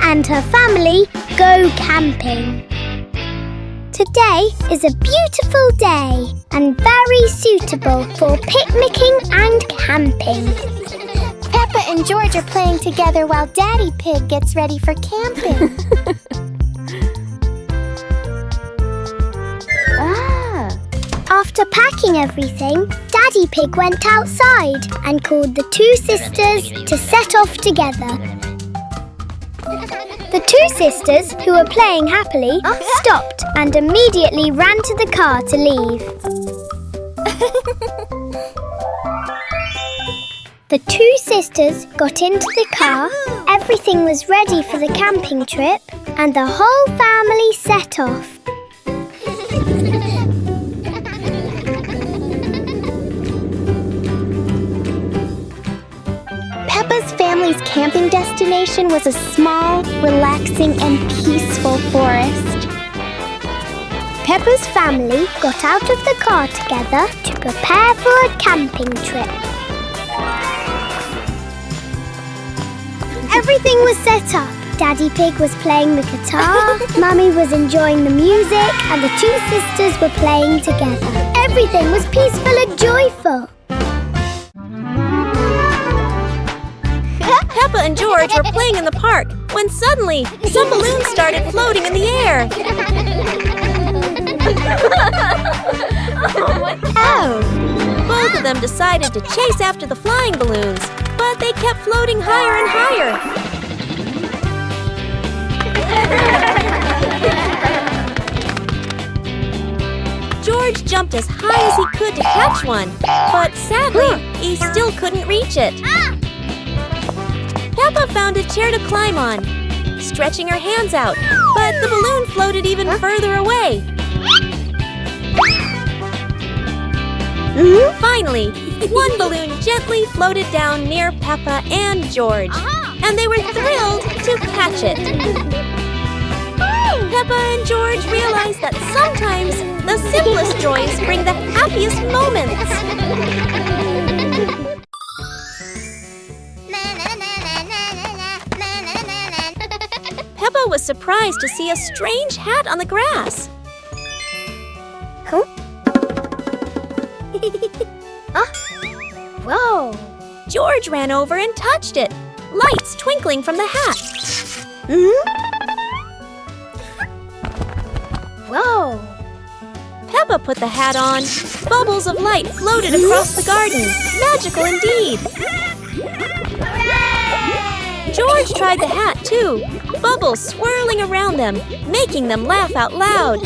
and her family go camping. Today is a beautiful day and very suitable for picnicking and camping. Peppa and George are playing together while Daddy Pig gets ready for camping. After packing everything, Daddy Pig went outside and called the two sisters to set off together. The two sisters, who were playing happily, stopped and immediately ran to the car to leave. The two sisters got into the car, everything was ready for the camping trip, and the whole family set off. Peppa's family's camping destination was a small, relaxing, and peaceful forest. Peppa's family got out of the car together to prepare for a camping trip. Everything was set up. Daddy Pig was playing the guitar, Mummy was enjoying the music, and the two sisters were playing together. Everything was peaceful and joyful. Peppa and George were playing in the park when suddenly some balloons started floating in the air. Oh! Both of them decided to chase after the flying balloons, but they kept floating higher and higher. George jumped as high as he could to catch one, but sadly, he still couldn't reach it. Peppa found a chair to climb on, stretching her hands out, but the balloon floated even further away. Finally, one balloon gently floated down near Peppa and George, and they were thrilled to catch it. Peppa and George realized that sometimes the simplest joys bring the happiest moments. Peppa was surprised to see a strange hat on the grass. Whoa! George ran over and touched it, lights twinkling from the hat. Whoa! Peppa put the hat on. Bubbles of light floated across the garden. Magical indeed. George tried the hat too, bubbles swirling around them, making them laugh out loud.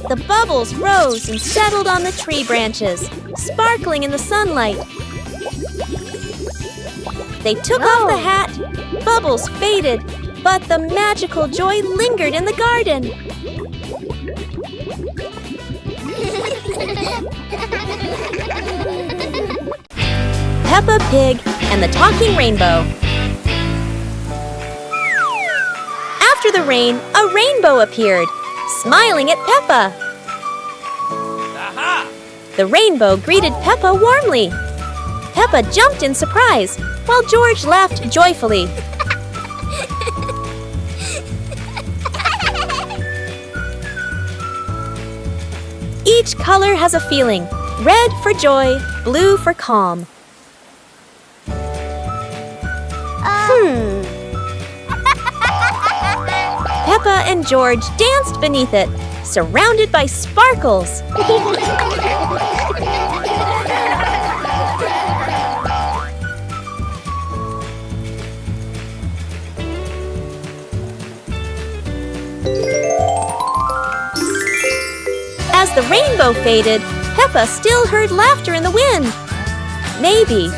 The bubbles rose and settled on the tree branches, sparkling in the sunlight. They took off the hat, bubbles faded, but the magical joy lingered in the garden. Peppa Pig and the Talking Rainbow. After the rain, a rainbow appeared, smiling at Peppa. Aha! The rainbow greeted Peppa warmly. Peppa jumped in surprise, while George laughed joyfully. Each color has a feeling. Red for joy, blue for calm. Peppa and George danced beneath it, surrounded by sparkles. As the rainbow faded, Peppa still heard laughter in the wind. Maybe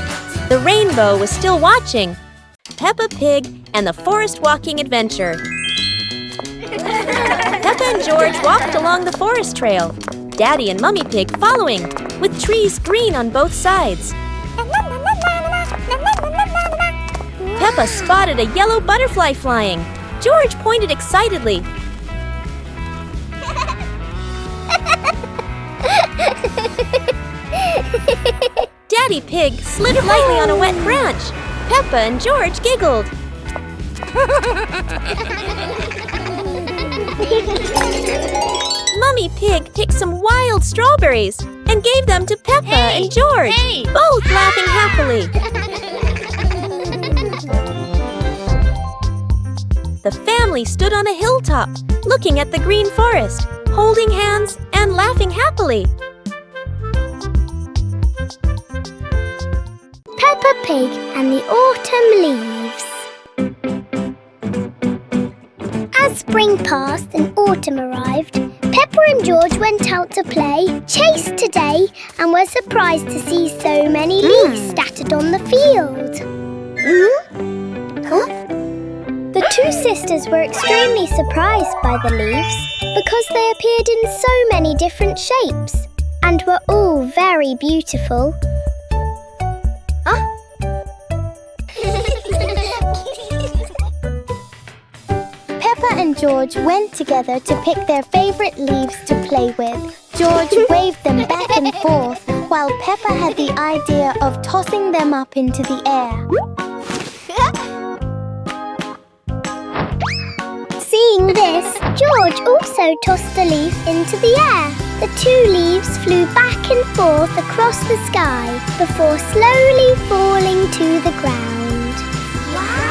the rainbow was still watching Peppa Pig and the Forest Walking Adventure. Peppa and George walked along the forest trail, Daddy and Mummy Pig following, with trees green on both sides. Peppa spotted a yellow butterfly flying. George pointed excitedly. Daddy Pig slid lightly on a wet branch. Peppa and George giggled. Mummy Pig picked some wild strawberries and gave them to Peppa and George, both laughing happily. The family stood on a hilltop, looking at the green forest, holding hands and laughing happily. Peppa Pig and the Autumn Leaves. As spring passed and autumn arrived, Peppa and George went out to play chase today and were surprised to see so many leaves scattered on the field. The two sisters were extremely surprised by the leaves because they appeared in so many different shapes and were all very beautiful. Peppa and George went together to pick their favorite leaves to play with. George waved them back and forth, while Peppa had the idea of tossing them up into the air. Seeing this, George also tossed a leaf into the air. The two leaves flew back and forth across the sky before slowly falling to the ground. Wow!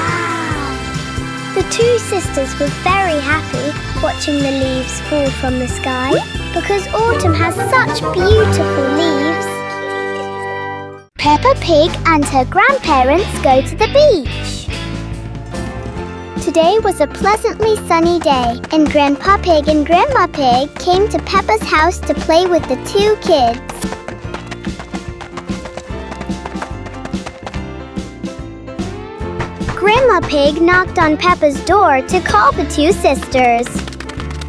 The two sisters were very happy watching the leaves fall from the sky because autumn has such beautiful leaves. Peppa Pig and her grandparents go to the beach. Today was a pleasantly sunny day, and Grandpa Pig and Grandma Pig came to Peppa's house to play with the two kids. Grandma Pig knocked on Peppa's door to call the two sisters.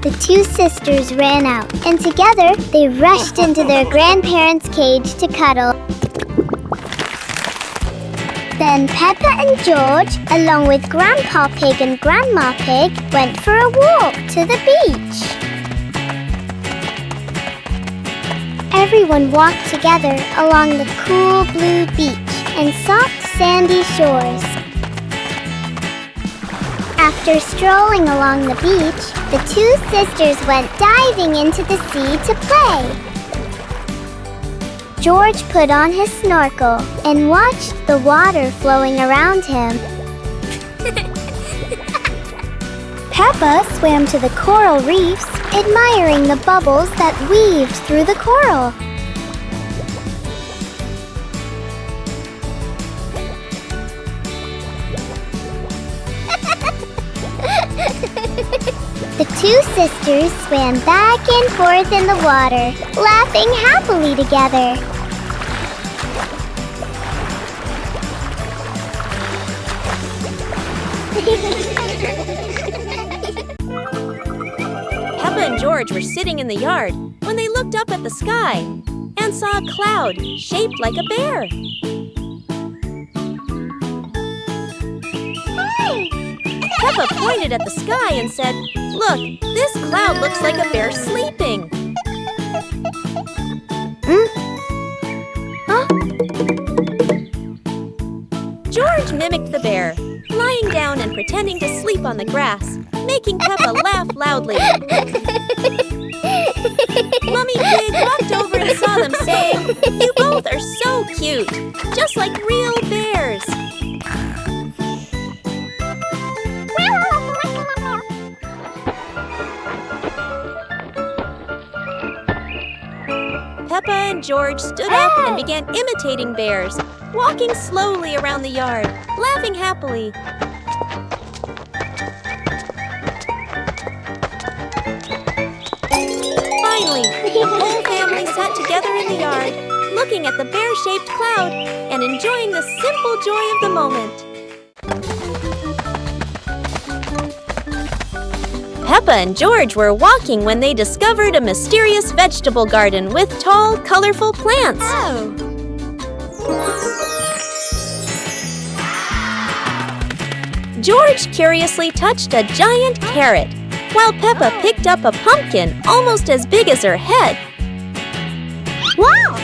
The two sisters ran out, and together they rushed into their grandparents' cage to cuddle. Then Peppa and George, along with Grandpa Pig and Grandma Pig, went for a walk to the beach. Everyone walked together along the cool blue beach and soft sandy shores. After strolling along the beach, the two sisters went diving into the sea to play. George put on his snorkel and watched the water flowing around him. Peppa swam to the coral reefs, admiring the bubbles that weaved through the coral. The two sisters swam back and forth in the water, laughing happily together. Peppa and George were sitting in the yard when they looked up at the sky and saw a cloud shaped like a bear. Peppa pointed at the sky and said, "Look, this cloud looks like a bear sleeping." George mimicked the bear, lying down and pretending to sleep on the grass, making Peppa laugh loudly. Mummy Pig walked over and saw them saying, "You both are so cute, just like real bears." Peppa and George stood up and began imitating bears, walking slowly around the yard, laughing happily. Finally, the whole family sat together in the yard, looking at the bear-shaped cloud and enjoying the simple joy of the moment. Peppa and George were walking when they discovered a mysterious vegetable garden with tall, colorful plants. George curiously touched a giant carrot, while Peppa picked up a pumpkin almost as big as her head. Wow!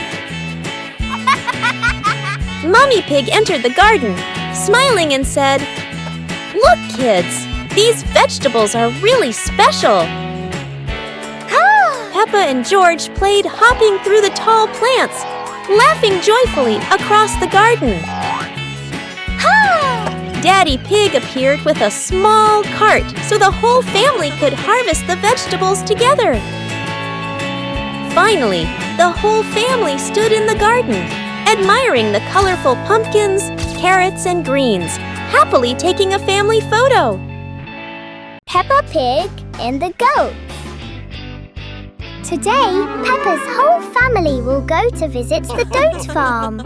Mummy Pig entered the garden, smiling and said, Look, kids! These vegetables are really special! Peppa and George played hopping through the tall plants, laughing joyfully across the garden. Daddy Pig appeared with a small cart so the whole family could harvest the vegetables together. Finally, the whole family stood in the garden, admiring the colorful pumpkins, carrots, and greens, happily taking a family photo. Peppa Pig and the Goats. Today, Peppa's whole family will go to visit the goat farm.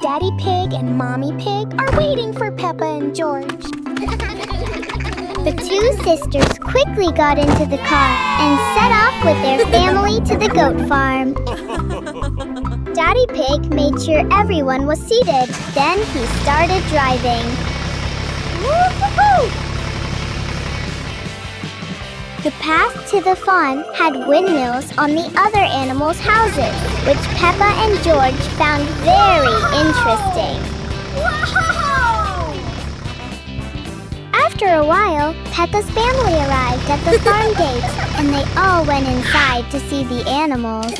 Daddy Pig and Mommy Pig are waiting for Peppa and George. The two sisters quickly got into the car and set off with their family to the goat farm. Daddy Pig made sure everyone was seated. Then he started driving. Woo-hoo-hoo! The path to the farm had windmills on the other animals' houses, which Peppa and George found very interesting. Whoa! After a while, Peppa's family arrived at the farm gate, and they all went inside to see the animals.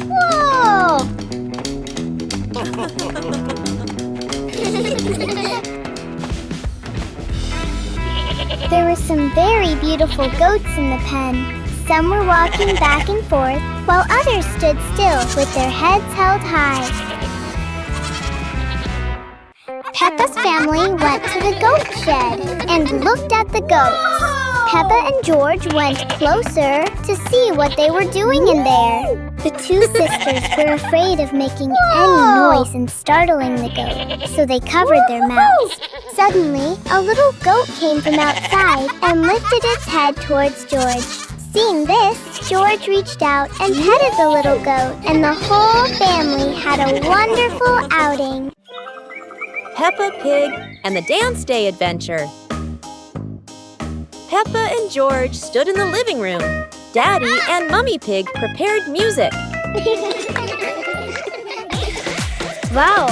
Whoa! There were some very beautiful goats in the pen. Some were walking back and forth, while others stood still with their heads held high. Peppa's family went to the goat shed and looked at the goats. Peppa and George went closer to see what they were doing in there. The two sisters were afraid of making any noise and startling the goat, so they covered their mouths. Suddenly, a little goat came from outside and lifted its head towards George. Seeing this, George reached out and petted the little goat, and the whole family had a wonderful outing. Peppa Pig and the Dance Day Adventure. Peppa and George stood in the living room. Daddy and Mummy Pig prepared music. Wow!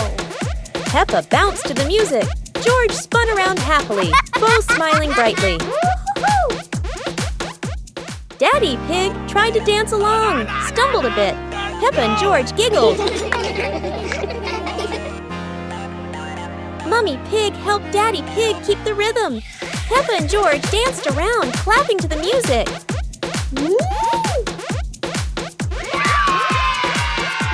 Peppa bounced to the music. George spun around happily, both smiling brightly. Daddy Pig tried to dance along, stumbled a bit. Peppa and George giggled. Mummy Pig helped Daddy Pig keep the rhythm. Peppa and George danced around, clapping to the music.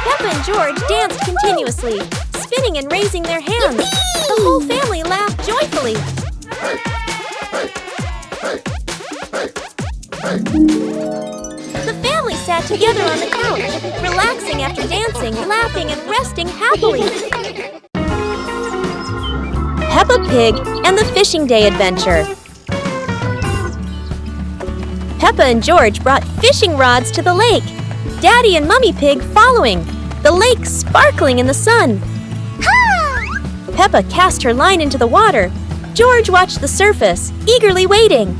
Peppa and George danced continuously, spinning and raising their hands. The whole family laughed joyfully. The family sat together on the couch, relaxing after dancing, laughing, and resting happily. Peppa Pig and the Fishing Day Adventure. Peppa and George brought fishing rods to the lake. Daddy and Mummy Pig following, the lake sparkling in the sun. Peppa cast her line into the water. George watched the surface, eagerly waiting.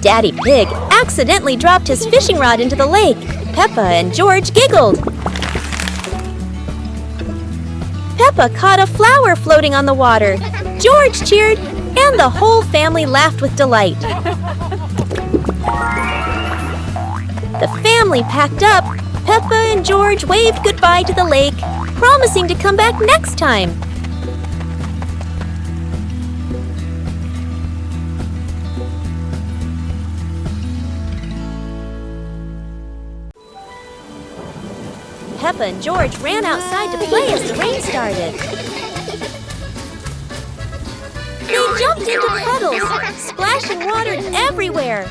Daddy Pig accidentally dropped his fishing rod into the lake. Peppa and George giggled. Peppa caught a flower floating on the water. George cheered, and the whole family laughed with delight. The family packed up. Peppa and George waved goodbye to the lake, promising to come back next time. Peppa and George ran outside to play as the rain started. They jumped into puddles, splashing water everywhere.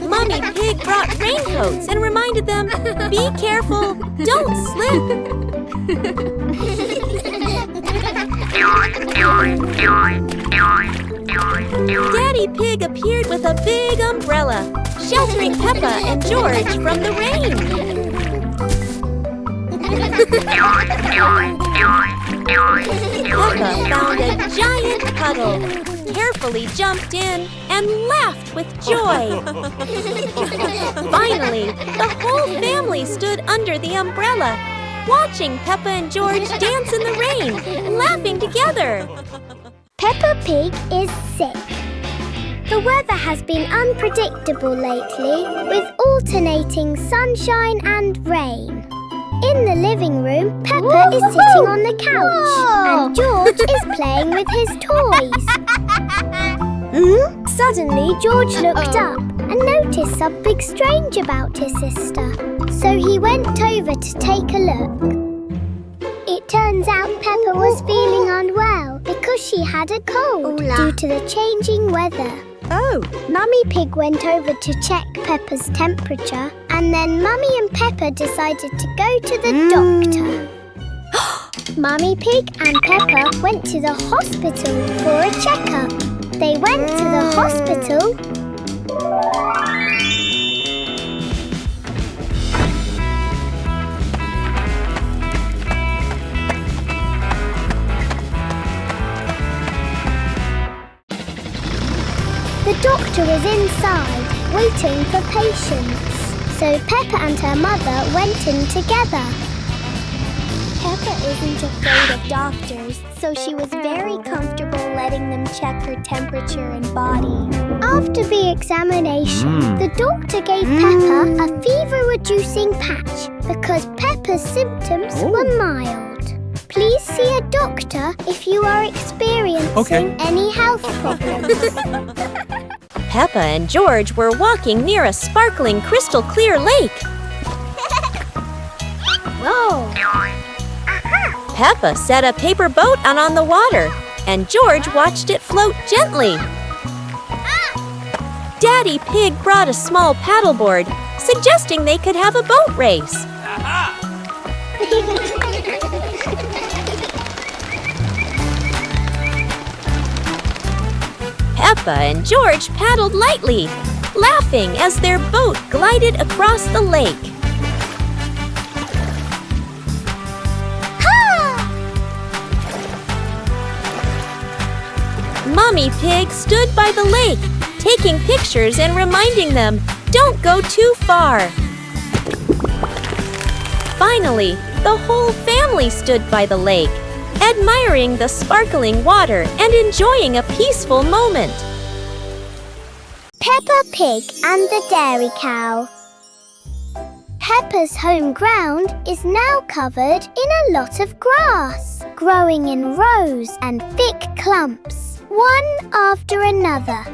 Mummy Pig brought raincoats and reminded them, "Be careful, don't slip." Daddy Pig appeared with a big umbrella, sheltering Peppa and George from the rain. Peppa found a giant puddle, carefully jumped in, and laughed with joy. Finally, the whole family stood under the umbrella, watching Peppa and George dance in the rain, laughing together. Peppa Pig is sick. The weather has been unpredictable lately, with alternating sunshine and rain. In the living room, Peppa is sitting on the couch, and George is playing with his toys. Suddenly, George looked up and noticed something strange about his sister. So he went over to take a look. It turns out Peppa was feeling unwell because she had a cold due to the changing weather. Oh. Mummy Pig went over to check Peppa's temperature, and then Mummy and Peppa decided to go to the doctor. Mummy Pig and Peppa went to the hospital for a checkup. They went to the hospital. The doctor is inside, waiting for patients. So Peppa and her mother went in together. Peppa isn't afraid of doctors, so she was very comfortable letting them check her temperature and body. After the examination, the doctor gave Peppa a fever-reducing patch because Peppa's symptoms were mild. Please see a doctor if you are experiencing any health problems. Peppa and George were walking near a sparkling crystal clear lake. Whoa! Peppa set a paper boat out on the water, and George watched it float gently. Daddy Pig brought a small paddleboard, suggesting they could have a boat race. Peppa and George paddled lightly, laughing as their boat glided across the lake. Mummy Pig stood by the lake, taking pictures and reminding them, "Don't go too far." Finally, the whole family stood by the lake, admiring the sparkling water and enjoying a peaceful moment. Peppa Pig and the Dairy Cow. Peppa's home ground is now covered in a lot of grass, growing in rows and thick clumps, one after another.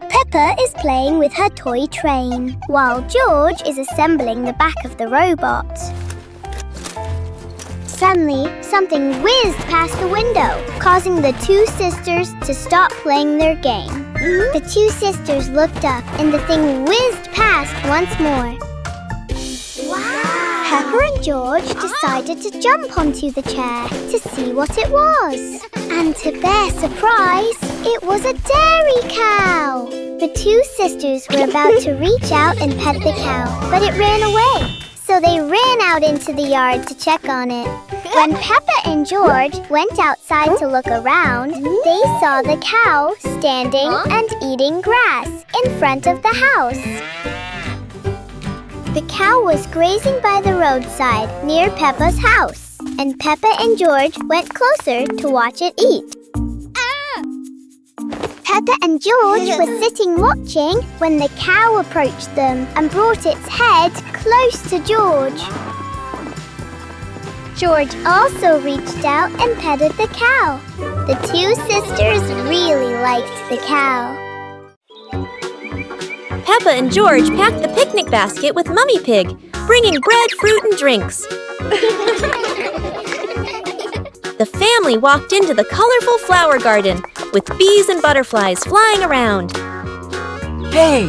Peppa is playing with her toy train, while George is assembling the back of the robot. Suddenly, something whizzed past the window, causing the two sisters to stop playing their game. The two sisters looked up, and the thing whizzed past once more. Wow! Peppa and George decided to jump onto the chair to see what it was. And to their surprise, it was a dairy cow. The two sisters were about to reach out and pet the cow, but it ran away. So they ran out into the yard to check on it. When Peppa and George went outside to look around, they saw the cow standing and eating grass in front of the house. The cow was grazing by the roadside near Peppa's house, and Peppa and George went closer to watch it eat. Peppa and George were sitting watching when the cow approached them and brought its head close to George. George also reached out and petted the cow. The two sisters really liked the cow. Peppa and George packed the picnic basket with Mummy Pig, bringing bread, fruit, and drinks. The family walked into the colorful flower garden with bees and butterflies flying around. Hey!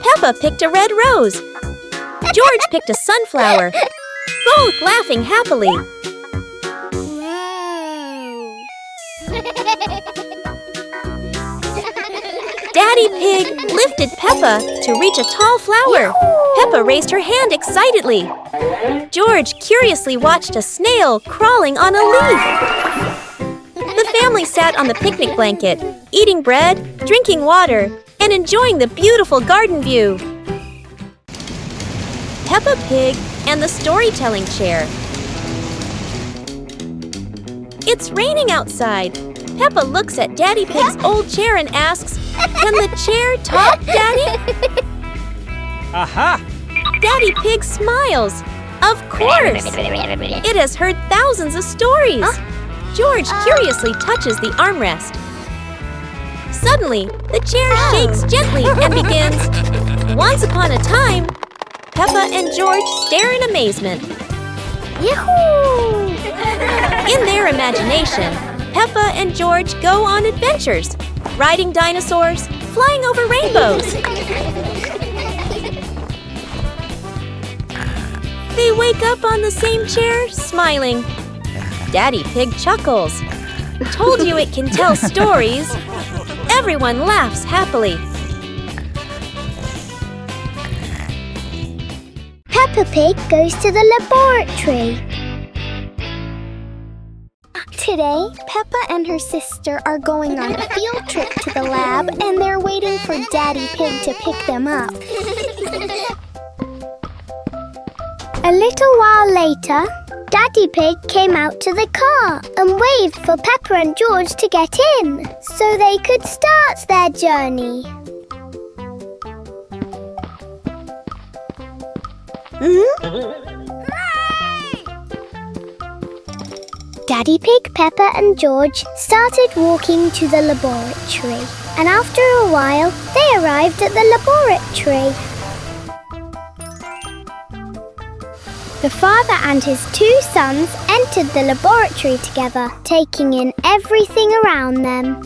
Peppa picked a red rose. George picked a sunflower, both laughing happily. Daddy Pig lifted Peppa to reach a tall flower. Peppa raised her hand excitedly. George curiously watched a snail crawling on a leaf. The family sat on the picnic blanket, eating bread, drinking water, and enjoying the beautiful garden view. Peppa Pig and the storytelling chair. It's raining outside. Peppa looks at Daddy Pig's old chair and asks, "Can the chair talk, Daddy?" Aha! Daddy Pig smiles. Of course! It has heard thousands of stories. George curiously touches the armrest. Suddenly, the chair shakes gently and begins, "Once upon a time." Peppa and George stare in amazement. Yahoo! In their imagination, Peppa and George go on adventures, riding dinosaurs, flying over rainbows. They wake up on the same chair, smiling. Daddy Pig chuckles. Told you it can tell stories. Everyone laughs happily. Peppa Pig goes to the laboratory. Today, Peppa and her sister are going on a field trip to the lab, and they're waiting for Daddy Pig to pick them up. A little while later, Daddy Pig came out to the car and waved for Peppa and George to get in so they could start their journey. Daddy Pig, Peppa and George started walking to the laboratory, and after a while they arrived at the laboratory. The father and his two sons entered the laboratory together, taking in everything around them.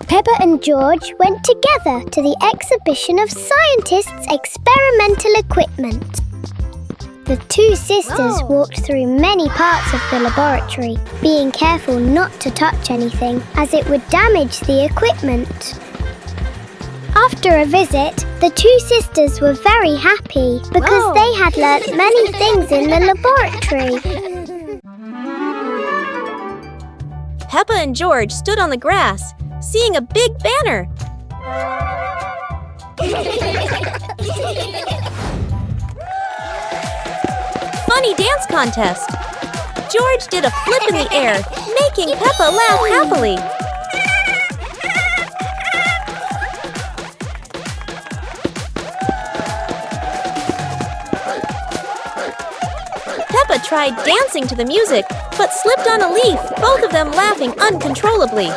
Peppa and George went together to the exhibition of scientists' experimental equipment. The two sisters walked through many parts of the laboratory, being careful not to touch anything, as it would damage the equipment. After a visit, the two sisters were very happy because they had learnt many things in the laboratory. Peppa and George stood on the grass, seeing a big banner. Funny dance contest. George did a flip in the air, making Peppa laugh happily. Peppa tried dancing to the music, but slipped on a leaf, both of them laughing uncontrollably.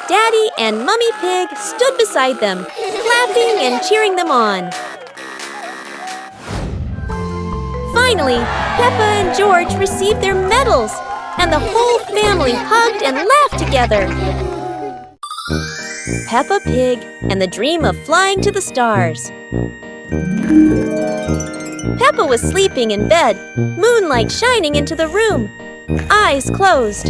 Daddy and Mummy Pig stood beside them, clapping and cheering them on. Finally, Peppa and George received their medals, and the whole family hugged and laughed together. Peppa Pig and the dream of flying to the stars. Peppa was sleeping in bed, moonlight shining into the room, eyes closed.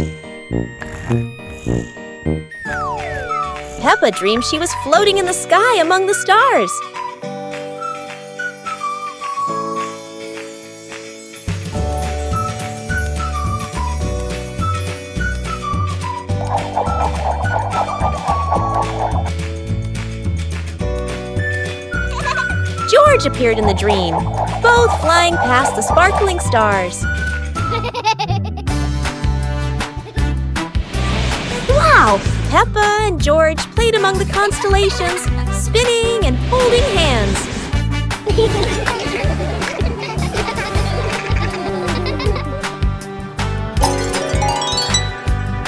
Peppa dreamed she was floating in the sky among the stars. George appeared in the dream, both flying past the sparkling stars. Wow! Peppa and George played among the constellations, spinning and holding hands.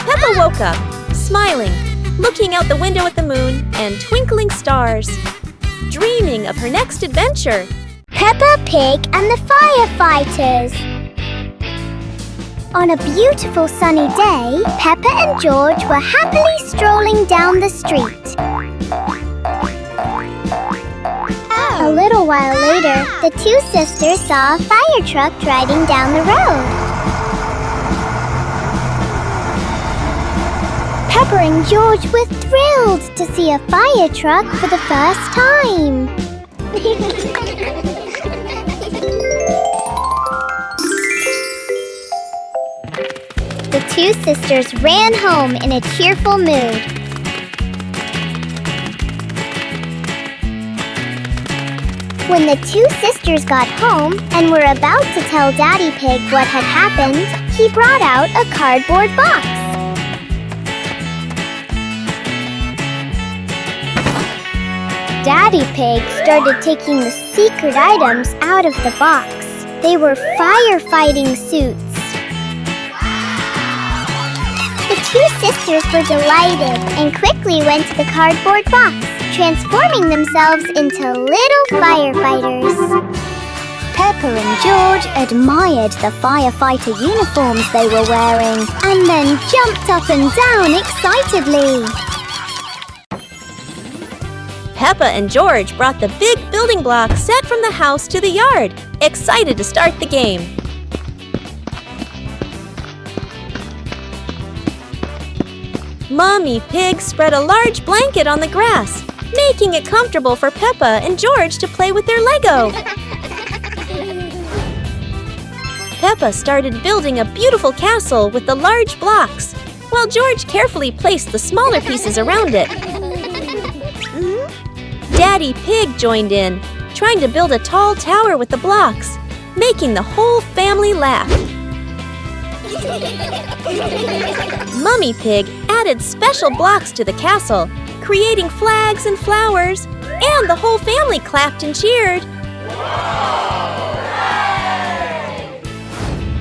Peppa woke up, smiling, looking out the window at the moon and twinkling stars, dreaming of her next adventure. Peppa Pig and the firefighters. On a beautiful sunny day, Peppa and George were happily strolling down the street. A little while later, the two sisters saw a fire truck driving down the road. Peppa and George were thrilled to see a fire truck for the first time. The two sisters ran home in a cheerful mood. When the two sisters got home and were about to tell Daddy Pig what had happened, he brought out a cardboard box. Daddy Pig started taking the secret items out of the box. They were firefighting suits. The two sisters were delighted and quickly went to the cardboard box, transforming themselves into little firefighters. Peppa and George admired the firefighter uniforms they were wearing and then jumped up and down excitedly. Peppa and George brought the big building block set from the house to the yard, excited to start the game. Mommy Pig spread a large blanket on the grass, making it comfortable for Peppa and George to play with their Lego. Peppa started building a beautiful castle with the large blocks, while George carefully placed the smaller pieces around it. Daddy Pig joined in, trying to build a tall tower with the blocks, making the whole family laugh. Mummy Pig added special blocks to the castle, creating flags and flowers, and the whole family clapped and cheered.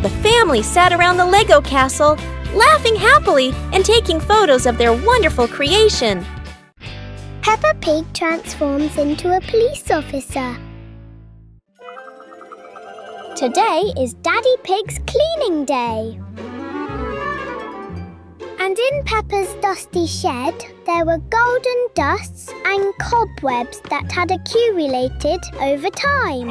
The family sat around the Lego castle, laughing happily and taking photos of their wonderful creation. Peppa Pig transforms into a police officer. Today is Daddy Pig's cleaning day. And in Peppa's dusty shed, there were golden dusts and cobwebs that had accumulated over time.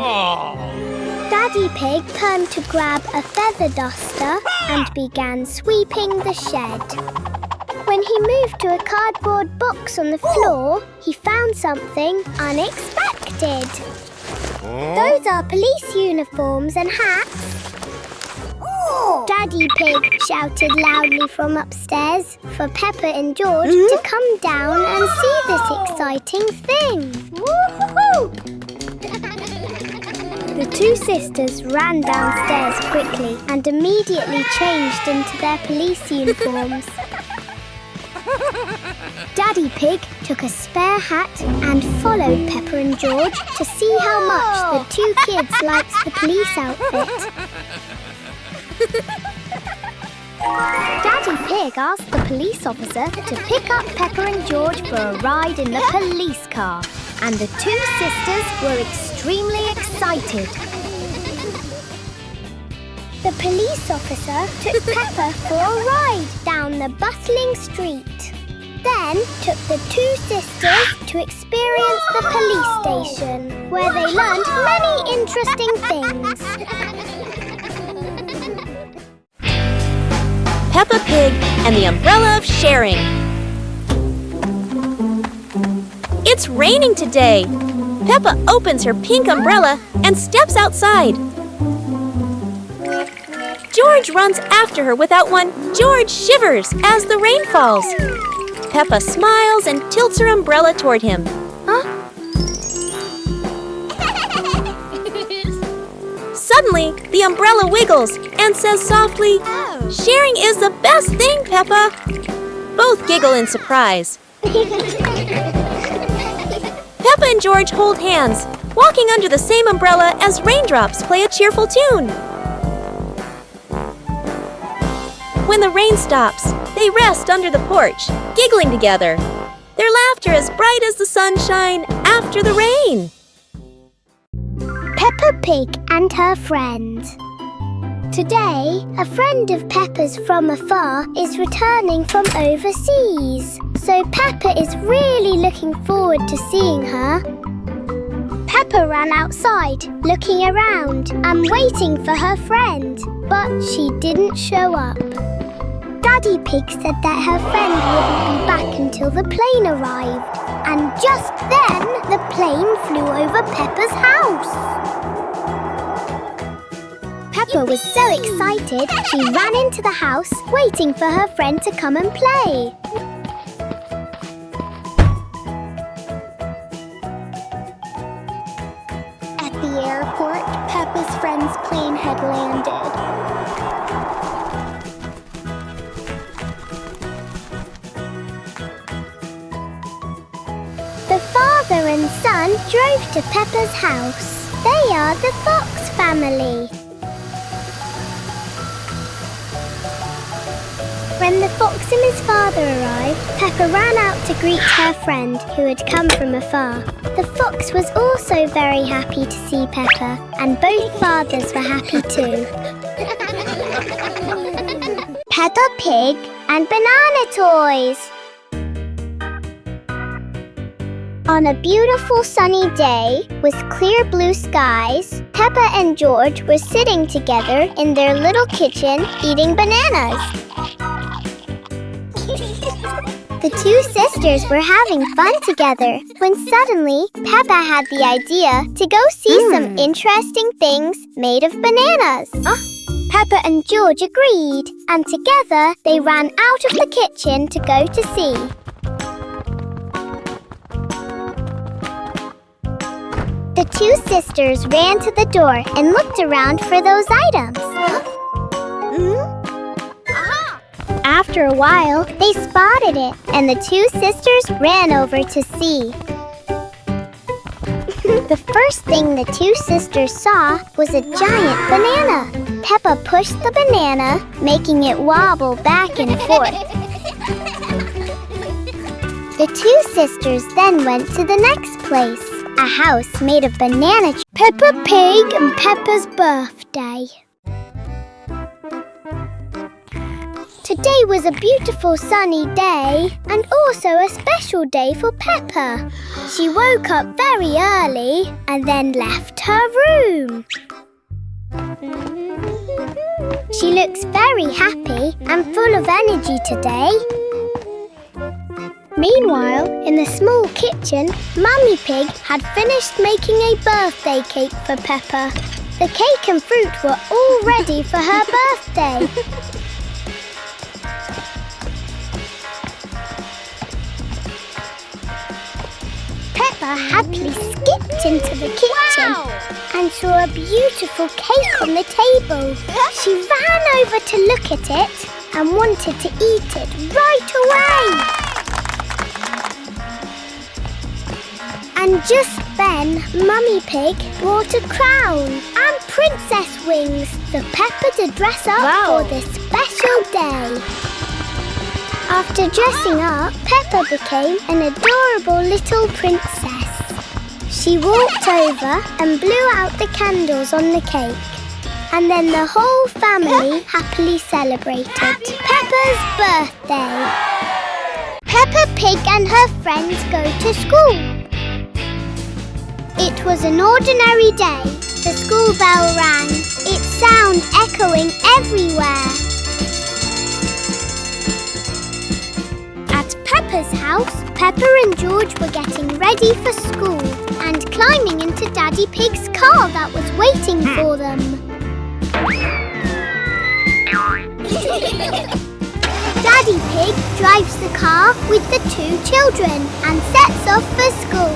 Daddy Pig turned to grab a feather duster and began sweeping the shed. When he moved to a cardboard box on the floor, he found something unexpected. Those are police uniforms and hats. Daddy Pig shouted loudly from upstairs for Peppa and George to come down and see this exciting thing. Woo-hoo-hoo! The two sisters ran downstairs quickly and immediately changed into their police uniforms. Daddy Pig took a spare hat and followed Peppa and George to see how much the two kids liked the police outfit. Daddy Pig asked the police officer to pick up Peppa and George for a ride in the police car, and the two sisters were extremely excited. The police officer took Peppa for a ride down the bustling street, then took the two sisters to experience the police station, where they learned many interesting things. Peppa Pig and the Umbrella of Sharing. It's raining today. Peppa opens her pink umbrella and steps outside. George runs after her without one. George shivers as the rain falls. Peppa smiles and tilts her umbrella toward him. Suddenly, the umbrella wiggles and says softly, "Sharing is the best thing, Peppa." Both giggle in surprise. Peppa and George hold hands, walking under the same umbrella as raindrops play a cheerful tune. When the rain stops, they rest under the porch, giggling together. Their laughter as bright as the sunshine after the rain. Peppa Pig and her friend. Today, a friend of Peppa's from afar is returning from overseas, so Peppa is really looking forward to seeing her. Peppa ran outside, looking around and waiting for her friend, but she didn't show up. Daddy Pig said that her friend wouldn't be back until the plane arrived, and just then the plane flew over Peppa's house. Peppa was so excited, she ran into the house, waiting for her friend to come and play. At the airport, Peppa's friend's plane had landed. The father and son drove to Peppa's house. They are the Fox family. When the fox and his father arrived, Peppa ran out to greet her friend who had come from afar. The fox was also very happy to see Peppa, and both fathers were happy too. Peppa Pig and banana toys. On a beautiful sunny day with clear blue skies, Peppa and George were sitting together in their little kitchen eating bananas. The two sisters were having fun together when suddenly Peppa had the idea to go see some interesting things made of bananas. Peppa and George agreed, and together they ran out of the kitchen to go to see. The two sisters ran to the door and looked around for those items. After a while, they spotted it, and the two sisters ran over to see. The first thing the two sisters saw was a giant banana. Peppa pushed the banana, making it wobble back and forth. The two sisters then went to the next place, a house made of banana trees. Peppa Pig and Peppa's birthday. Today was a beautiful sunny day and also a special day for Peppa. She woke up very early and then left her room. She looks very happy and full of energy today. Meanwhile, in the small kitchen, Mummy Pig had finished making a birthday cake for Peppa. The cake and fruit were all ready for her birthday. Peppa happily skipped into the kitchen and saw a beautiful cake on the table. She ran over to look at it and wanted to eat it right away. And just then, Mummy Pig brought a crown and princess wings for Peppa to dress up for this special day. After dressing up, Peppa became an adorable little princess. She walked over and blew out the candles on the cake. And then the whole family happily celebrated Peppa's birthday. Peppa Pig and her friends go to school. It was an ordinary day. The school bell rang, its sound echoing everywhere. At Peppa's house, Peppa and George were getting ready for school and climbing into Daddy Pig's car that was waiting for them. Daddy Pig drives the car with the two children and sets off for school.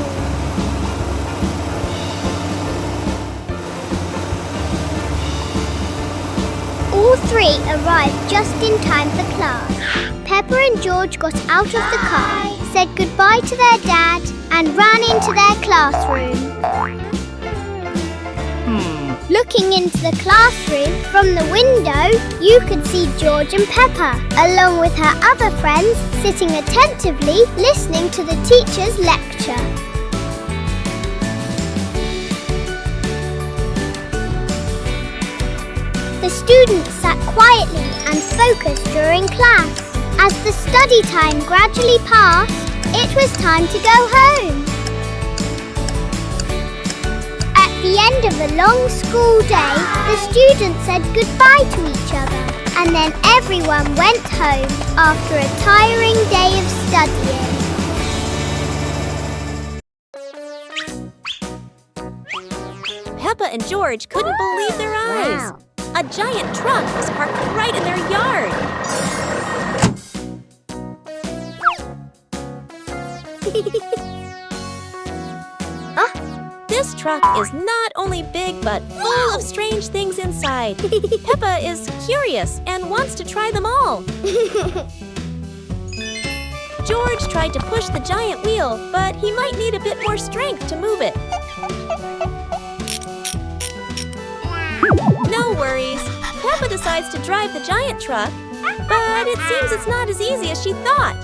All three arrived just in time for class. Peppa and George got out of the car, said goodbye to their dad, and ran into their classroom. Looking into the classroom from the window, you could see George and Peppa, along with her other friends, sitting attentively listening to the teacher's lecture. The students sat quietly and focused during class. As the study time gradually passed, it was time to go home. At the end of a long school day, the students said goodbye to each other, and then everyone went home after a tiring day of studying. Peppa and George couldn't believe their eyes. Wow. A giant truck was parked right in their yard. This truck is not only big but full of strange things inside. Peppa is curious and wants to try them all. George tried to push the giant wheel, but he might need a bit more strength to move it. No worries. Peppa decides to drive the giant truck, but it seems it's not as easy as she thought.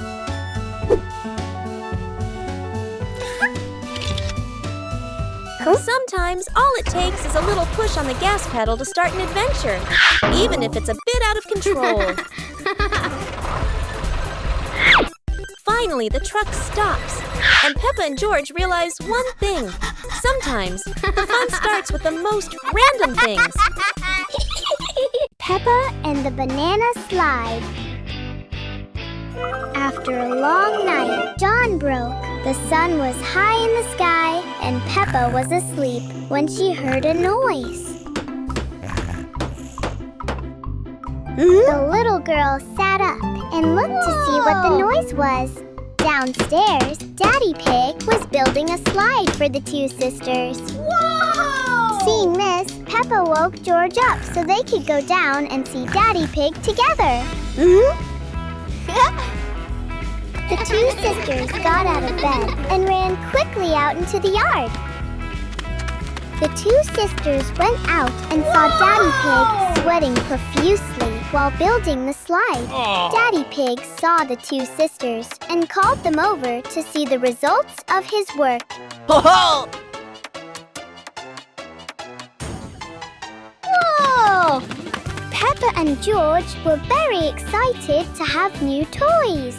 Sometimes all it takes is a little push on the gas pedal to start an adventure, even if it's a bit out of control. Finally, the truck stops, and Peppa and George realize one thing. Sometimes the fun starts with the most random things. Peppa and the banana slide. After a long night, dawn broke. The sun was high in the sky, and Peppa was asleep when she heard a noise. The little girl sat up and looked to see what the noise was. Downstairs, Daddy Pig was building a slide for the two sisters. Whoa! Seeing this, Peppa woke George up so they could go down and see Daddy Pig together. The two sisters got out of bed and ran quickly out into the yard. The two sisters went out and saw Daddy Pig sweating profusely while building the slide. Daddy Pig saw the two sisters and called them over to see the results of his work. Whoa! Whoa! Peppa and George were very excited to have new toys.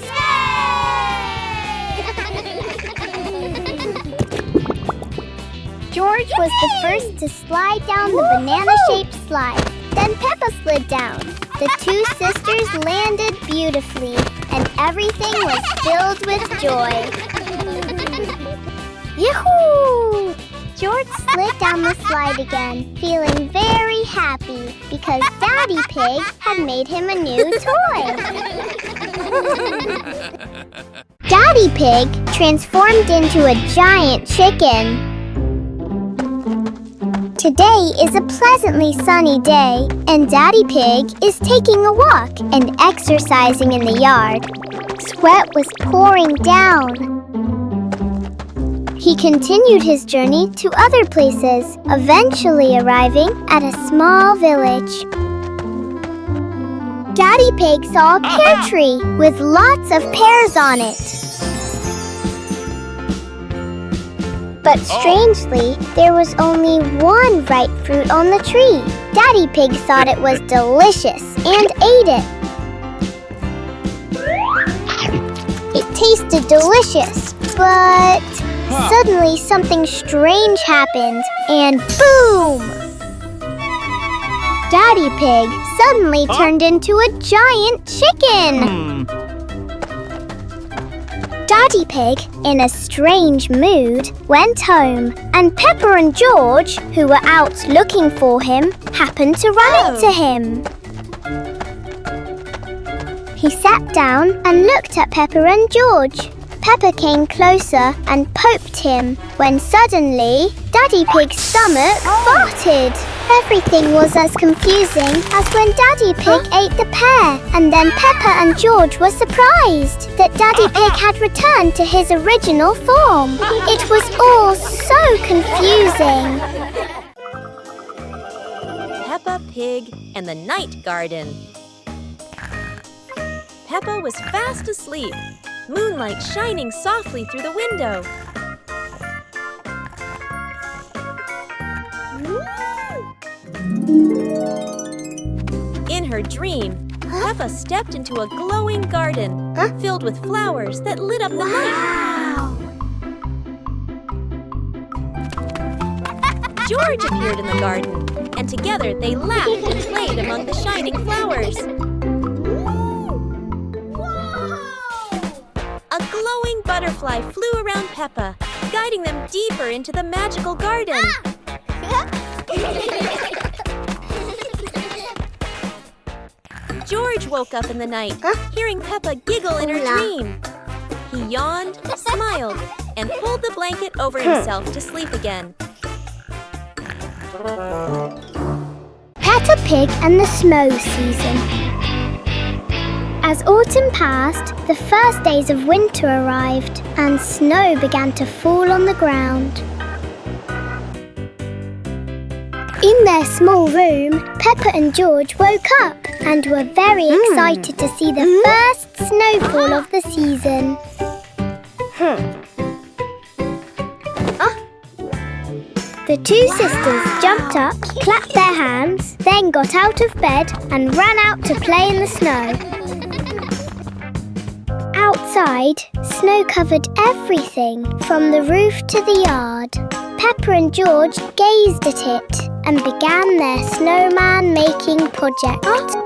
George was the first to slide down the banana-shaped slide. Then Peppa slid down. The two sisters landed beautifully, and everything was filled with joy. Yoo-hoo! George slid down the slide again, feeling very happy because Daddy Pig had made him a new toy. Daddy Pig transformed into a giant chicken. Today is a pleasantly sunny day, and Daddy Pig is taking a walk and exercising in the yard. Sweat was pouring down. He continued his journey to other places, eventually arriving at a small village. Daddy Pig saw a pear tree with lots of pears on it. But strangely, there was only one ripe fruit on the tree. Daddy Pig thought it was delicious and ate it. It tasted delicious, but suddenly something strange happened, and boom! Daddy Pig suddenly turned into a giant chicken. Daddy Pig, in a strange mood, went home, and Peppa and George, who were out looking for him, happened to run into him. He sat down and looked at Peppa and George. Peppa came closer and poked him, when suddenly, Daddy Pig's stomach farted. Everything was as confusing as when Daddy Pig ate the pear, and then Peppa and George were surprised that Daddy Pig had returned to his original form. It was all so confusing. Peppa Pig and the Night Garden. Peppa was fast asleep, moonlight shining softly through the window. her dream, Peppa stepped into a glowing garden filled with flowers that lit up the night. George appeared in the garden, and together they laughed and played among the shining flowers. A glowing butterfly flew around Peppa, guiding them deeper into the magical garden. George woke up in the night, hearing Peppa giggle in her dream. He yawned, smiled, and pulled the blanket over himself to sleep again. Peppa Pig and the Snow Season. As autumn passed, the first days of winter arrived, and snow began to fall on the ground. In their small room, Peppa and George woke up and were very excited to see the first snowfall of the season. The two sisters jumped up, clapped their hands, then got out of bed and ran out to play in the snow. Outside, snow covered everything from the roof to the yard. Peppa and George gazed at it and began their snowman making project.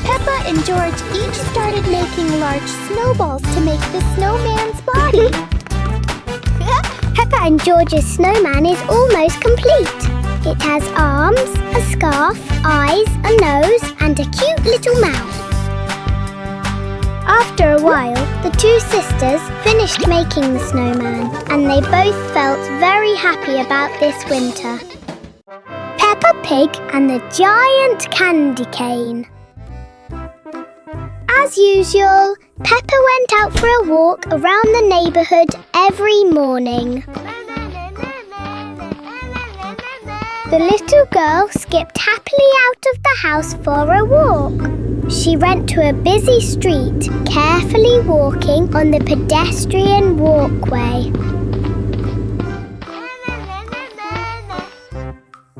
Peppa and George each started making large snowballs to make the snowman's body. Peppa and George's snowman is almost complete. It has arms, a scarf, eyes, a nose, and a cute little mouth. After a while, the two sisters finished making the snowman, and they both felt very happy about this winter. Peppa Pig and the Giant Candy Cane. As usual, Peppa went out for a walk around the neighbourhood every morning. The little girl skipped happily out of the house for a walk. She went to a busy street, carefully walking on the pedestrian walkway.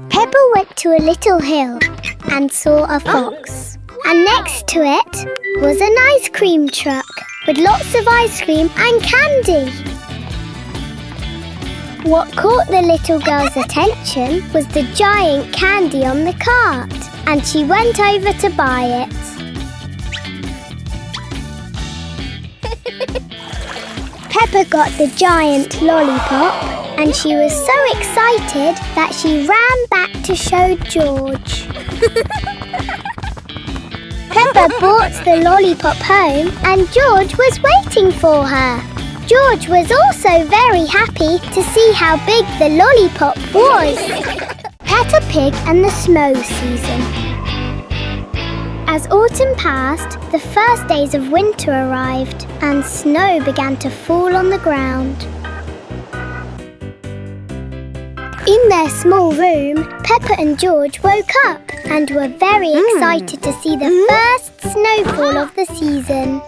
Peppa went to a little hill and saw a fox. And next to it was an ice cream truck with lots of ice cream and candy. What caught the little girl's attention was the giant candy on the cart, and she went over to buy it. Peppa got the giant lollipop, and she was so excited that she ran back to show George. Peppa brought the lollipop home, and George was waiting for her. George was also very happy to see how big the lollipop was. Peppa Pig and the Snow Season. As autumn passed, the first days of winter arrived, and snow began to fall on the ground. In their small room, Peppa and George woke up and were very excited to see the first snowfall of the season.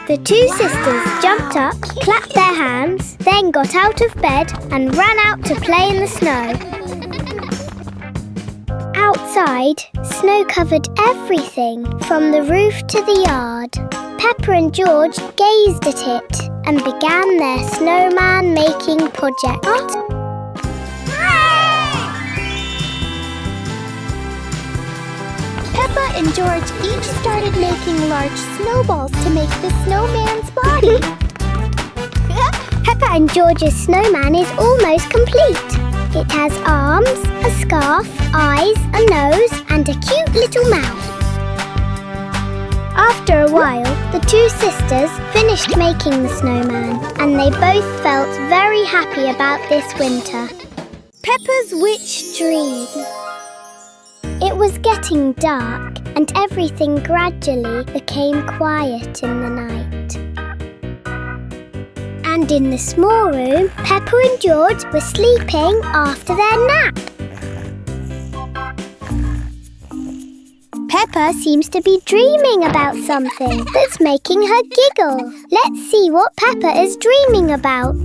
The two sisters jumped up, clapped their hands, then got out of bed and ran out to play in the snow. Outside, snow covered everything from the roof to the yard. Peppa and George gazed at it and began their snowman making project. Peppa and George each started making large snowballs to make the snowman's body. Peppa and George's snowman is almost complete. It has arms, a scarf, eyes, a nose, and a cute little mouth. After a while, the two sisters finished making the snowman, and they both felt very happy about this winter. Peppa's Witch Dream. It was getting dark, and everything gradually became quiet in the night. And in the small room, Peppa and George were sleeping after their nap. Peppa seems to be dreaming about something that's making her giggle. Let's see what Peppa is dreaming about.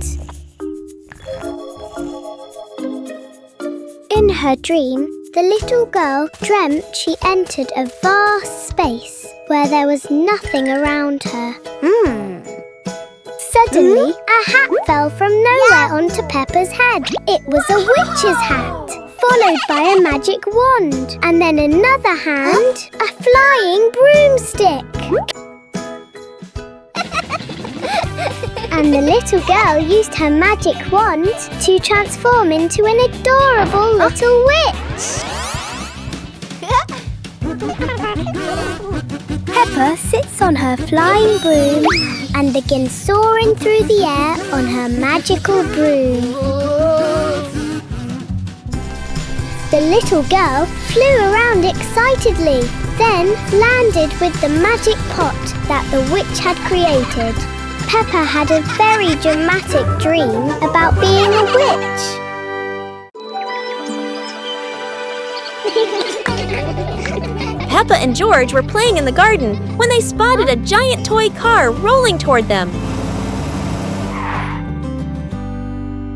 In her dream, the little girl dreamt she entered a vast space where there was nothing around her. Suddenly, a hat fell from nowhere onto Peppa's head. It was a witch's hat, followed by a magic wand, and then another hand, a flying broomstick. And the little girl used her magic wand to transform into an adorable little witch. Peppa sits on her flying broom and begins soaring through the air on her magical broom. The little girl flew around excitedly, then landed with the magic pot that the witch had created. Peppa had a very dramatic dream about being a witch. Peppa and George were playing in the garden when they spotted a giant toy car rolling toward them.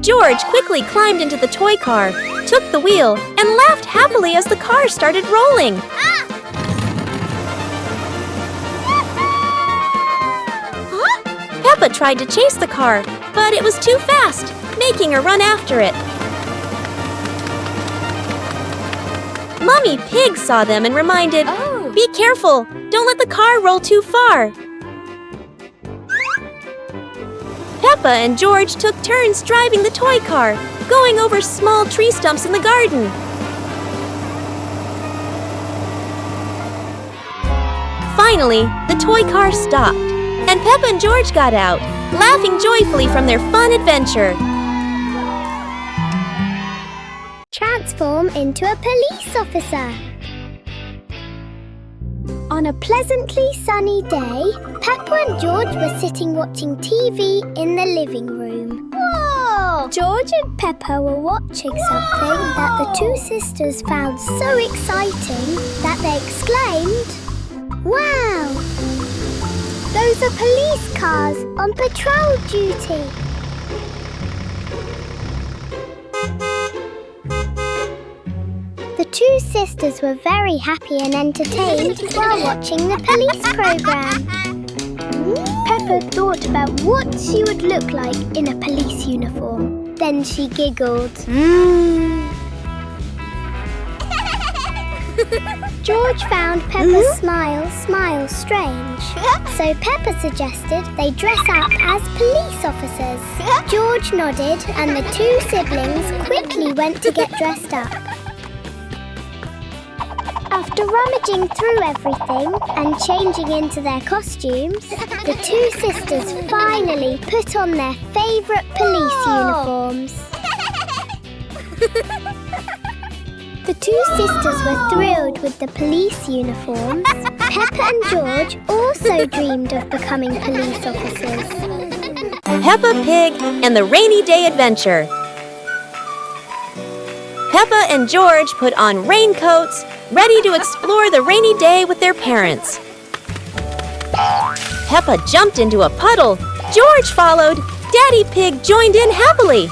George quickly climbed into the toy car, took the wheel, and laughed happily as the car started rolling. Peppa tried to chase the car, but it was too fast, making her run after it. Mummy Pig saw them and reminded, "Be careful! Don't let the car roll too far!" Peppa and George took turns driving the toy car, going over small tree stumps in the garden. Finally, the toy car stopped, and Peppa and George got out, laughing joyfully from their fun adventure. Transform into a police officer. On a pleasantly sunny day, Peppa and George were sitting watching TV in the living room. Whoa! George and Peppa were watching something that the two sisters found so exciting that they exclaimed, "Wow! Those are police cars on patrol duty." The two sisters were very happy and entertained while watching the police program. Peppa thought about what she would look like in a police uniform. Then she giggled. George found Peppa's smile strange. So Peppa suggested they dress up as police officers. George nodded and the two siblings quickly went to get dressed up. After rummaging through everything and changing into their costumes, the two sisters finally put on their favourite police uniforms. The two sisters were thrilled with the police uniforms. Peppa and George also dreamed of becoming police officers. Peppa Pig and the Rainy Day Adventure. Peppa and George put on raincoats, ready to explore the rainy day with their parents. Peppa jumped into a puddle. George followed. Daddy Pig joined in happily.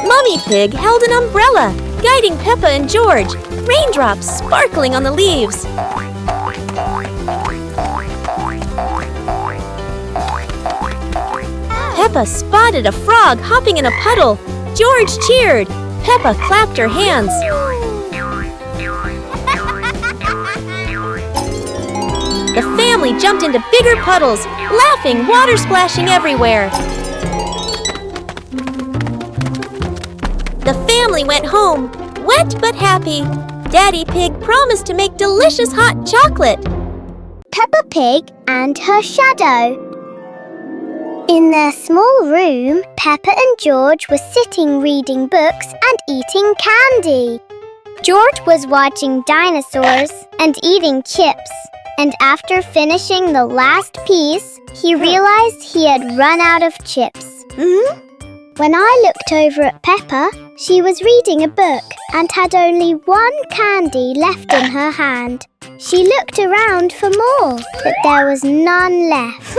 Mummy Pig held an umbrella, guiding Peppa and George, raindrops sparkling on the leaves. Peppa spotted a frog hopping in a puddle. George cheered. Peppa clapped her hands. The family jumped into bigger puddles, laughing, water splashing everywhere. The family went home, wet but happy. Daddy Pig promised to make delicious hot chocolate. Peppa Pig and her shadow. In their small room, Peppa and George were sitting reading books and eating candy. George was watching dinosaurs and eating chips, and after finishing the last piece, he realized he had run out of chips. When I looked over at Peppa, She was reading a book and had only one candy left in her hand. She looked around for more, but there was none left.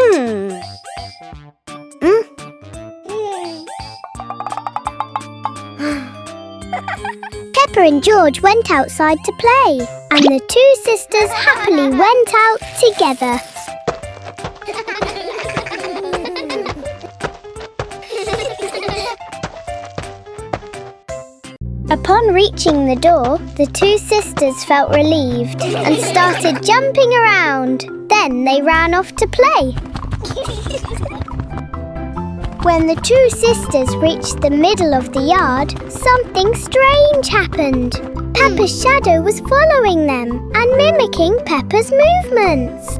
Peppa and George went outside to play, and the two sisters happily went out together. Upon reaching the door, the two sisters felt relieved and started jumping around. Then they ran off to play. When the two sisters reached the middle of the yard, something strange happened. Peppa's shadow was following them and mimicking Peppa's movements.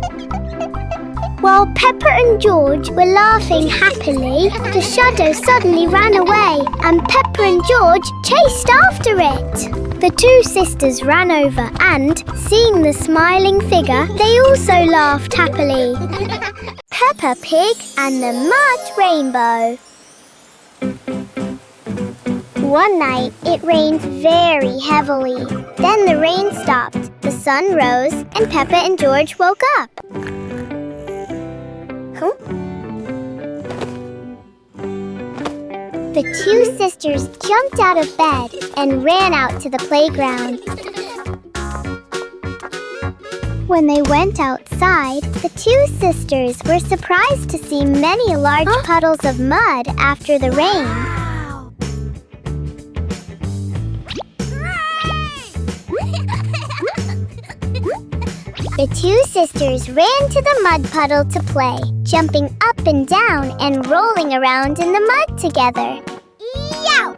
While Peppa and George were laughing happily, the shadow suddenly ran away and Peppa and George chased after it. The two sisters ran over and, seeing the smiling figure, they also laughed happily. Peppa Pig and the Mud Rainbow. One night, it rained very heavily. Then the rain stopped, the sun rose, and Peppa and George woke up. The two sisters jumped out of bed and ran out to the playground. When they went outside, the two sisters were surprised to see many large puddles of mud after the rain. The two sisters ran to the mud puddle to play, jumping up and down and rolling around in the mud together. Yow!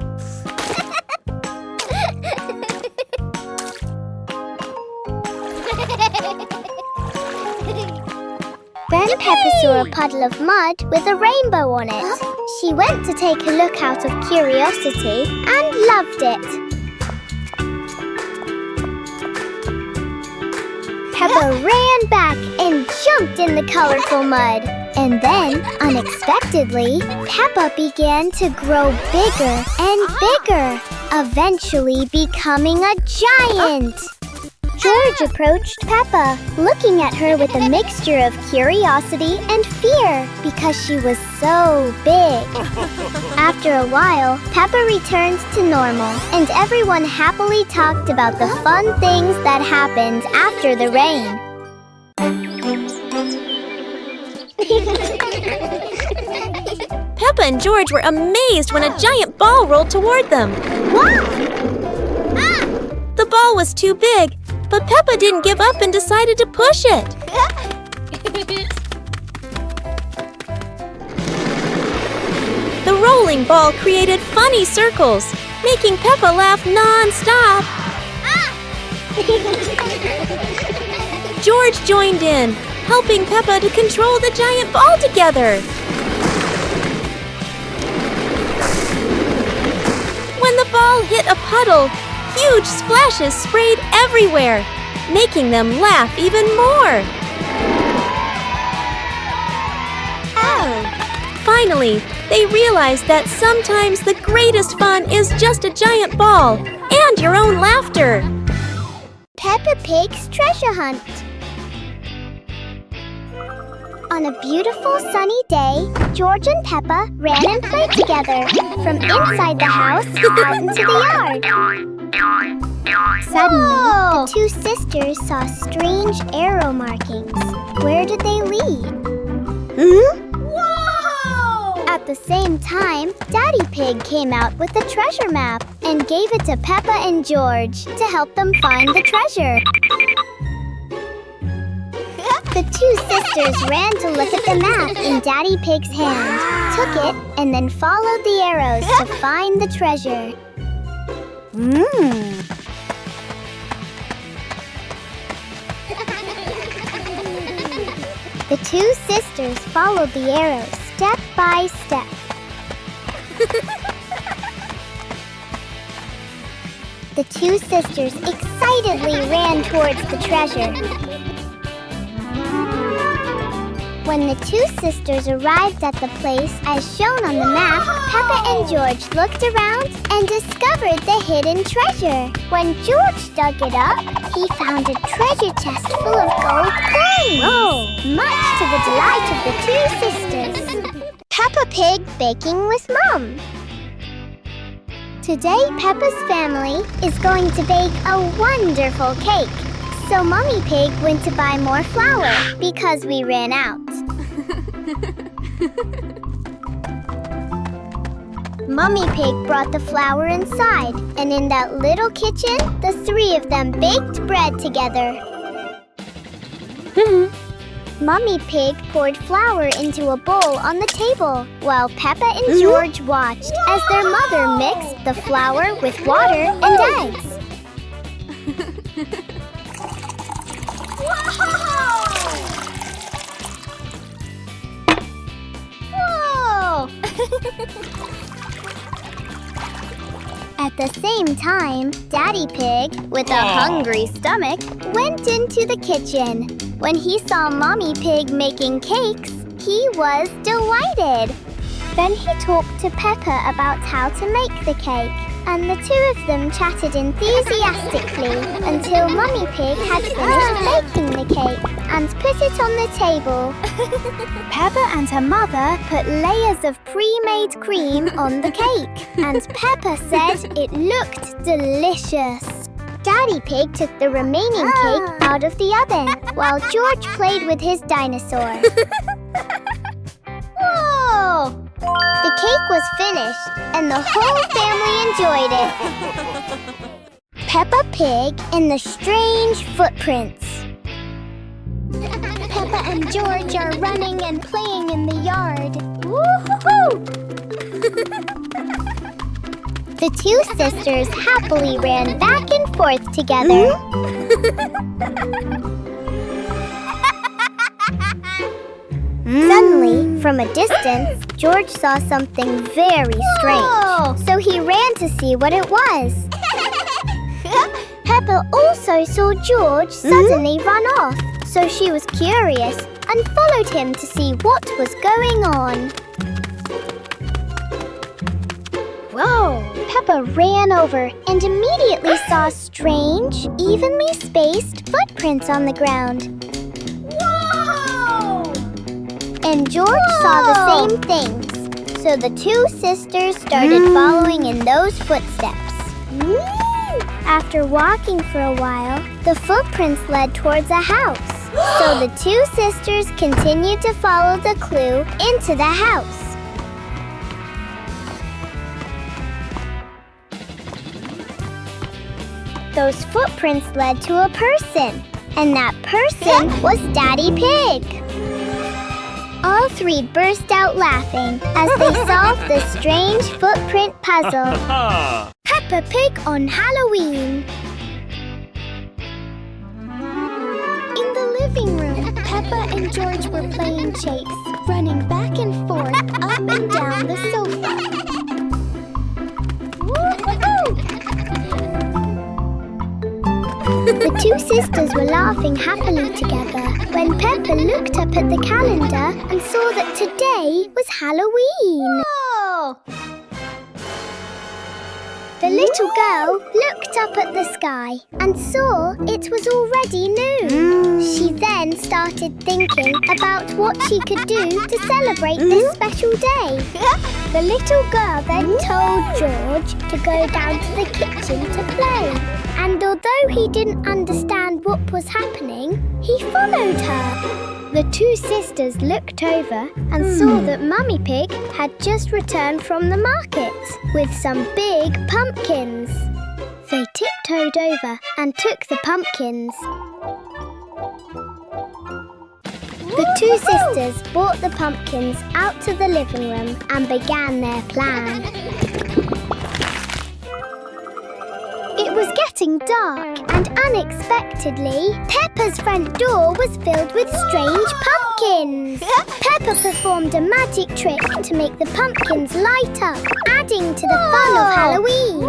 Then Peppa saw a puddle of mud with a rainbow on it. She went to take a look out of curiosity and loved it. Peppa ran back and jumped in the colorful mud. And then, unexpectedly, Peppa began to grow bigger and bigger, eventually becoming a giant. George approached Peppa, looking at her with a mixture of curiosity and fear because she was so big. After a while, Peppa returned to normal, and everyone happily talked about the fun things that happened after the rain. Peppa and George were amazed when a giant ball rolled toward them. Wow! The ball was too big, but Peppa didn't give up and decided to push it. The rolling ball created funny circles, making Peppa laugh non-stop. George joined in, helping Peppa to control the giant ball together. When the ball hit a puddle, huge splashes sprayed everywhere, making them laugh even more. Finally, they realized that sometimes the greatest fun is just a giant ball and your own laughter. Peppa Pig's treasure hunt. On a beautiful sunny day, George and Peppa ran and played together, from inside the house out into the yard. Suddenly, the two sisters saw strange arrow markings. Where did they lead? Whoa! At the same time, Daddy Pig came out with the treasure map and gave it to Peppa and George to help them find the treasure. The two sisters ran to look at the map in Daddy Pig's hand, took it, and then followed the arrows to find the treasure. The two sisters followed the arrows step by step. The two sisters excitedly ran towards the treasure. When the two sisters arrived at the place as shown on the map, Peppa and George looked around and discovered discovered the hidden treasure. When George dug it up, he found a treasure chest full of gold coins. Whoa! Much to the delight of the two sisters. Peppa Pig baking with Mum. Today, Peppa's family is going to bake a wonderful cake. So Mummy Pig went to buy more flour because we ran out. Mummy Pig brought the flour inside, and in that little kitchen, the three of them baked bread together. Mummy Pig poured flour into a bowl on the table, while Peppa and George watched as their mother mixed the flour with water and eggs. Whoa! At the same time, Daddy Pig, with a hungry stomach, went into the kitchen. When he saw Mommy Pig making cakes, he was delighted. Then he talked to Peppa about how to make the cake, and the two of them chatted enthusiastically until Mommy Pig had finished baking the cake and put it on the table. Peppa and her mother put layers of pre-made cream on the cake, and Peppa said it looked delicious. Daddy Pig took the remaining cake out of the oven, while George played with his dinosaur. Whoa! The cake was finished, and the whole family enjoyed it. Peppa Pig and the Strange Footprints. Peppa and George are running and playing in the yard. Woo-hoo-hoo! The two sisters happily ran back and forth together. Suddenly, from a distance, George saw something very strange. So he ran to see what it was. Peppa also saw George suddenly run off, so she was curious and followed him to see what was going on. Whoa! Peppa ran over and immediately saw strange, evenly spaced footprints on the ground. Whoa! And George saw the same things, so the two sisters started following in those footsteps. After walking for a while, the footprints led towards a house. So the two sisters continued to follow the clue into the house. Those footprints led to a person, and that person was Daddy Pig. All three burst out laughing as they solved the strange footprint puzzle. Peppa Pig on Halloween. In the living room, Peppa and George were playing chase, running back and forth up and down the sofa. The two sisters were laughing happily together when Peppa looked up at the calendar and saw that today was Halloween. Whoa! The little girl looked up at the sky and saw it was already noon. She then started thinking about what she could do to celebrate this special day. The little girl then told George to go down to the kitchen to play. And although he didn't understand what was happening, he followed her. The two sisters looked over and saw that Mummy Pig had just returned from the market with some big pumpkins. They tiptoed over and took the pumpkins. The two sisters brought the pumpkins out to the living room and began their plan. It was getting dark, and unexpectedly, Peppa's front door was filled with strange pumpkins. Peppa performed a magic trick to make the pumpkins light up, adding to the fun of Halloween.